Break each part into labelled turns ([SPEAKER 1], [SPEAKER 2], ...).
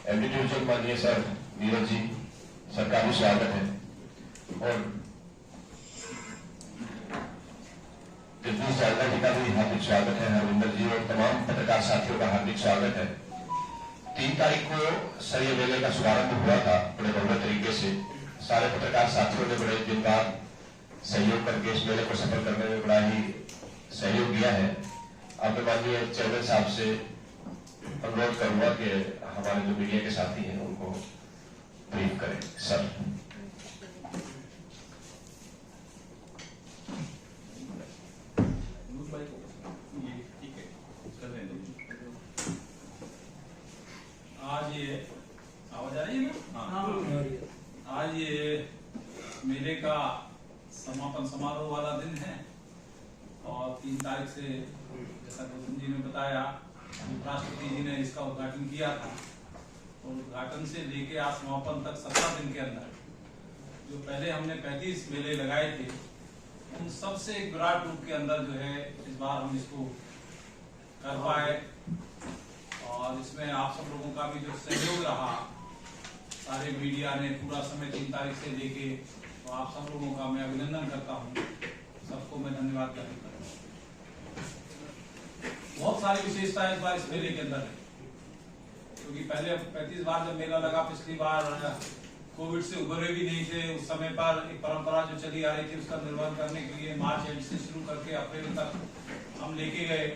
[SPEAKER 1] MD division माननीय sir Neeraj ji, सबका भी स्वागत है। और जगदीश जालदा जी का भी हार्दिक स्वागत है, हरविंदर जी और तमाम पत्रकार साथियों का हार्दिक स्वागत है। 3 तारीख को सर ये मेले का शुभारंभ हुआ था बड़े भव्य तरीके से। सारे पत्रकार साथियों ने बड़े दिन बाद सहयोग करके इस मेले को सफल करने में बड़ा ही सहयोग दिया है। अब मैं माननीय चेयरमैन साहब से अनुरोध करूंगा कि हमारे जो मीडिया के साथी हैं उनको ब्रीफ करें। सर
[SPEAKER 2] आज ये आवाज आ रही है ना? आज ये मेले का समापन समारोह वाला दिन है और 3 तारीख से जैसा गौतम जी ने बताया, उपराष्ट्रपति जी ने इसका उद्घाटन किया था और उद्घाटन से लेके आज समापन तक 17 दिन के अंदर जो पहले हमने 35 मेले लगाए थे, उन सबसे एक विराट रूप के अंदर जो है इस बार हम इसको कर पाए। और इसमें आप सब लोगों का भी जो सहयोग रहा, सारे मीडिया ने पूरा समय 3 तारीख से लेके, तो आप सब लोगों का मैं अभिनंदन करता हूँ, सबको मैं धन्यवाद करता हूँ। बहुत सारी विशेषताएं इस बार इस मेले के अंदर है, क्योंकि पहले 35 बार जब मेला लगा, पिछली बार कोविड से उभरे भी नहीं थे। उस समय पर एक परंपरा जो चली आ रही थी उसका निर्वहन करने के लिए मार्च एंड से शुरू करके अप्रैल तक हम लेके गए।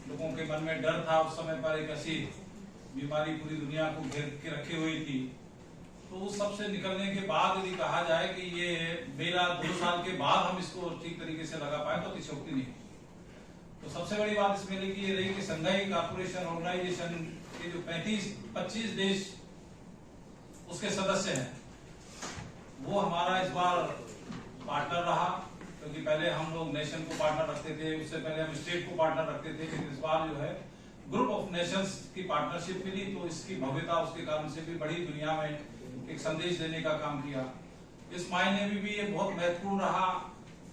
[SPEAKER 2] लोगों के मन में डर था, उस समय पर एक ऐसी बीमारी पूरी दुनिया को घेर के रखी हुई थी। तो उस सब से निकलने के बाद यदि कहा जाए कि ये मेला 2 साल के बाद हम इसको ठीक तरीके से लगा पाए तो अतिशयोक्ति नहीं। तो सबसे बड़ी बात इस मेले की ये रही कि संघाई कॉर्पोरेशन ऑर्गेनाइजेशन के जो 25 देश उसके सदस्य हैं, वो हमारा इस बार पार्टनर रहा। क्योंकि पहले हम लोग नेशन को पार्टनर रखते थे, उससे पहले हम स्टेट को पार्टनर रखते थे, लेकिन इस बार जो है ग्रुप ऑफ नेशंस की पार्टनरशिप मिली, तो इसकी भव्यता उसके कारण से भी बड़ी दुनिया में एक संदेश देने का काम किया। इस मायने में भी ये बहुत महत्वपूर्ण रहा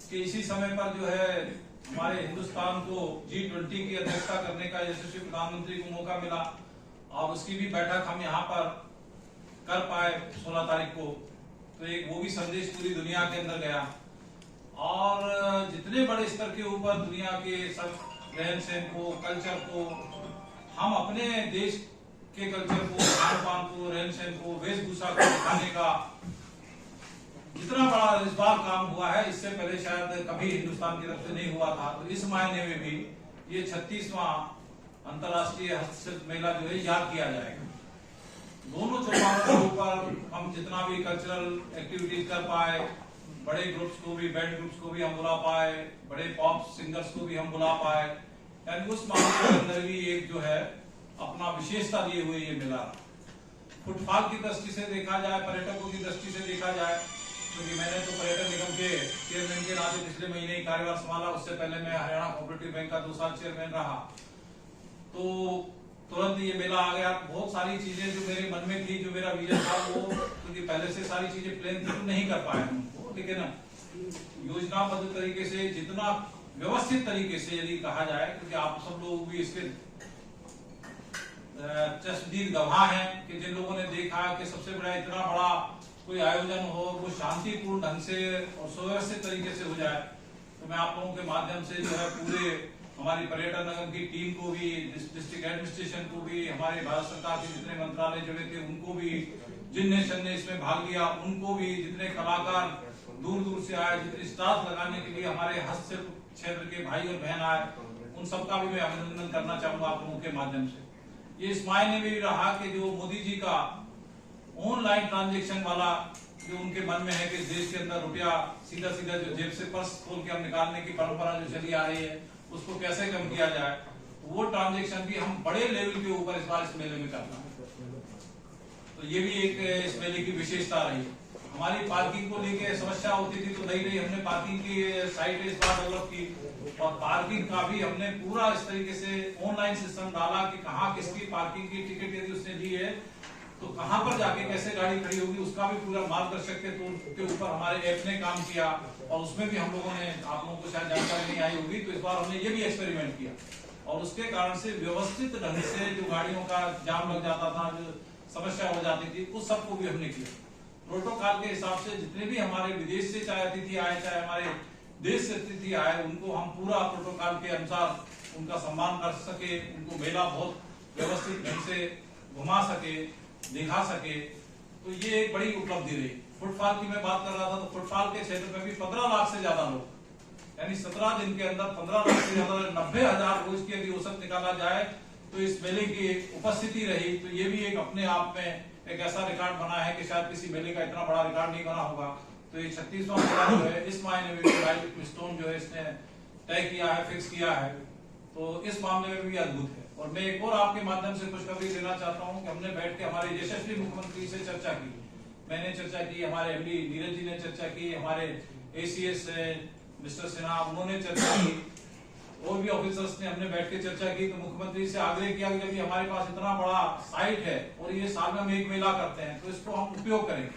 [SPEAKER 2] कि इसी समय पर जो है हमारे हिंदुस्तान को G20 की अध्यक्षता करने का यशस्वी प्रधानमंत्री को मौका मिला और उसकी भी बैठक हम यहाँ पर कर पाए 16 तारीख को। तो एक वो भी संदेश पूरी दुनिया के अंदर गया। और जितने बड़े स्तर के ऊपर दुनिया के सब रहन सहन को, कल्चर को, हम अपने देश के कल्चर को, खान पान को, रहन सहन को, वेशभूषा को दिखाने का जितना बड़ा इस बार काम हुआ है, इससे पहले शायद कभी हिंदुस्तान की तरफ से नहीं हुआ था। तो इस मायने में भी ये 36वां अंतर्राष्ट्रीय हस्तशिल्प मेला जो है याद किया जाएगा। दोनों चौपालों के ऊपर हम जितना भी कल्चरल एक्टिविटीज कर पाए, बड़े ग्रुप्स को भी, बैंड ग्रुप्स को भी हम बुला पाए, बड़े पॉप सिंगर्स को भी हम बुला पाए, यानी उस मामले के अंदर भी एक जो है अपना विशेषता लिए हुए ये मेला। फुटफॉल की दृष्टि से देखा जाए, पर्यटकों की दृष्टि से देखा जाए, क्योंकि मैंने तो पर्यटन निगम के चेयरमैन के नाते पिछले महीने ही कार्यभार संभाला, उससे पहले मैं हरियाणा कोऑपरेटिव बैंक का 2 साल चेयरमैन रहा, तो तुरंत ये मेला आ गया। बहुत सारी चीजें जो मेरे मन में थी, जो मेरा विजन था, वो क्योंकि पहले से सारी चीजें प्लान थी, नहीं कर पाए उनको, लेकिन योजनाबद्ध तरीके से, जितना व्यवस्थित तरीके से यदि कहा जाए, क्योंकि आप सब लोग भी इसके चश्मदीद गवाह हैं कि जिन लोगों ने देखा कि सबसे बड़ा इतना बड़ा कोई आयोजन हो, वो शांतिपूर्ण ढंग से और सुव्यवस्थित तरीके से हो जाए। तो मैं आप लोगों के माध्यम से जो है पूरे हमारी पर्यटन निगम की टीम को भी, डिस्ट्रिक्ट एडमिनिस्ट्रेशन को भी, हमारे भारत सरकार के जितने मंत्रालय जुड़े थे उनको भी, जिन नेशन ने इसमें भाग लिया उनको भी, जितने कलाकार दूर दूर से आए, जितने स्टाफ लगाने के लिए हमारे हस्तशिल्प क्षेत्र के भाई और बहन आए, उन सबका भी मैं अभिनंदन करना चाहूंगा आप लोगों के माध्यम से। ये इस मायने में भी रहा कि जो मोदी जी का ऑनलाइन ट्रांजेक्शन वाला जो उनके मन में है कि देश के अंदर रुपया सीधा सीधा जो जेब से पर्स खोल के हम निकालने की परंपरा जो चली आ रही है, उसको कैसे कम किया जाए, वो ट्रांजेक्शन भी हम बड़े लेवल के ऊपर इस बार इस मेले में करना है। तो ये भी एक इस मेले की विशेषता रही। हमारी पार्किंग को लेके समस्या होती थी, तो नई नई हमने पार्किंग की साइट इस बार डेवलप की, और पार्किंग का भी हमने पूरा इस तरीके से ऑनलाइन सिस्टम डाला कि कहाँ किसकी पार्किंग की टिकट यदि उसने ली है तो कहां पर जाके कैसे गाड़ी खड़ी होगी, उसका भी पूरा मार्गदर्शक के ऊपर हमारे ऐप ने काम किया। और उसमें भी हम लोगों ने, आप लोगों को शायद जानकारी नहीं आई होगी, तो इस बार हमने ये भी एक्सपेरिमेंट किया और उसके कारण से व्यवस्थित ढंग से जो गाड़ियों का जाम लग जाता था, जो समस्या हो जाती थी, उस सबको भी हमने किया। प्रोटोकॉल के हिसाब से जितने भी हमारे विदेश से चाहे अतिथि आए, चाहे हमारे देश से अतिथि आए, उनको हम पूरा प्रोटोकॉल के अनुसार उनका सम्मान कर सके, उनको मेला बहुत व्यवस्थित ढंग से घुमा सके, दिखा सके। तो ये एक बड़ी उपलब्धि रही। फुटफॉल की मैं बात कर रहा था, तो फुटफॉल के क्षेत्र में भी 15 लाख से ज्यादा लोग, यानी 17 दिन के अंदर 15 लाख से ज्यादा, 90,000 रोज की यदि औसत निकाला जाए तो इस मेले की उपस्थिति रही। तो ये भी एक अपने आप में एक ऐसा रिकॉर्ड बना है कि शायद किसी मेले का इतना बड़ा रिकॉर्ड नहीं बना होगा। तो ये 36वां मेला जो है, इस मायने में भी माइलस्टोन जो है इसने तय किया है, फिक्स किया है। तो इस मामले में भी अद्भुत है। और मैं एक और आपके माध्यम से खुशखबरी देना चाहता हूं कि हमने बैठ के हमारे यशस्वी मुख्यमंत्री से चर्चा की, मैंने चर्चा की, हमारे एमडी नीरज जी ने चर्चा की, हमारे एसीएस मिस्टर सिन्हा उन्होंने चर्चा की, और भी ऑफिसर्स ने हमने बैठ के चर्चा की। तो मुख्यमंत्री से आग्रह किया कि जब हमारे पास इतना बड़ा साइट है और ये साल में हम एक मेला करते हैं, तो इसको हम उपयोग करेंगे।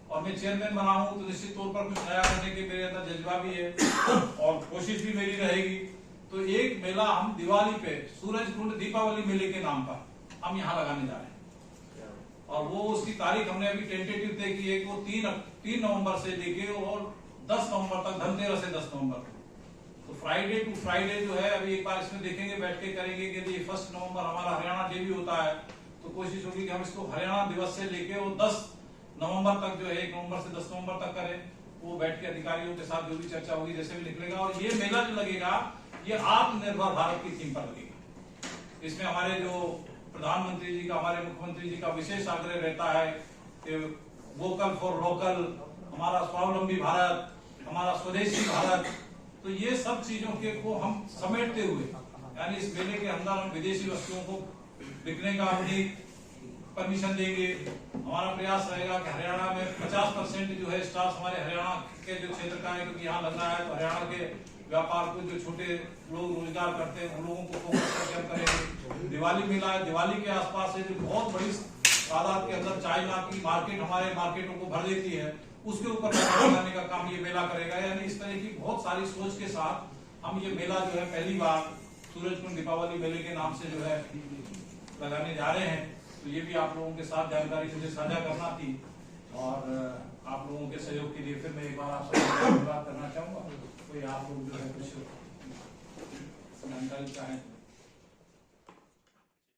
[SPEAKER 2] और मैं चेयरमैन बना हूं तो निश्चित तौर पर कुछ नया करने के मेरे अंदर जज्बा भी है और कोशिश भी मेरी रहेगी। तो एक मेला हम दिवाली पे सूरज कुंड दीपावली मेले के नाम पर हम यहाँ लगाने जा रहे हैं। और वो उसकी तारीख हमने अभी टेंटेटिव तय की है कि वो 3 नवंबर से लेके और 10 नवंबर तक, धनतेरस से 10 नवंबर तक। तो फ्राइडे टू फ्राइडे जो है, अभी एक बार इसमें देखेंगे, बैठ के करेंगे कि यदि 1 नवंबर हमारा हरियाणा डे भी होता है तो कोशिश होगी कि हम इसको हरियाणा दिवस से लेके वो 10 नवंबर तक जो है, 1 नवंबर से 10 नवंबर तक करें। वो बैठ के अधिकारियों के साथ जो भी चर्चा होगी, जैसे भी निकलेगा। और ये मेला जो लगेगा, ये आत्मनिर्भर भारत की थीम पर लगेगा। इसमें हमारे जो प्रधानमंत्री जी का, हमारे मुख्यमंत्री जी का विशेष आग्रह रहता है कि वोकल फॉर लोकल, हमारा स्वावलंबी भारत, हमारा स्वदेशी भारत। तो ये सब चीजों के को हम समेटते हुए, यानी इस मेले के अंदर हम विदेशी वस्तुओं को बिकने का अपनी परमिशन देंगे। हमारा प्रयास रहेगा कि हरियाणा में 50% जो है स्टाफ हमारे हरियाणा के जो क्षेत्र का है, क्योंकि यहाँ लग रहा है, तो हरियाणा के व्यापार को जो छोटे लोग रोजगार करते हैं, उन लोगों को फोकस करके हम करेंगे। दिवाली मेला है, दिवाली के आसपास से जो बहुत बड़ी तादाद के अंदर चाइना की मार्केट हमारे मार्केटों को भर देती है, उसके ऊपर लगाने का काम ये मेला करेगा। यानी इस तरह की बहुत सारी सोच के साथ हम ये मेला जो है पहली बार सूरजकुंड दीपावली मेले के नाम से जो है लगाने जा रहे हैं। तो ये भी आप लोगों के साथ जानकारी मुझे साझा करना थी, और आप लोगों के सहयोग के लिए फिर मैं एक बार आप सबसे धन्यवाद करना चाहूंगा। कोई आप लोग जो है कुछ जानकारी चाहें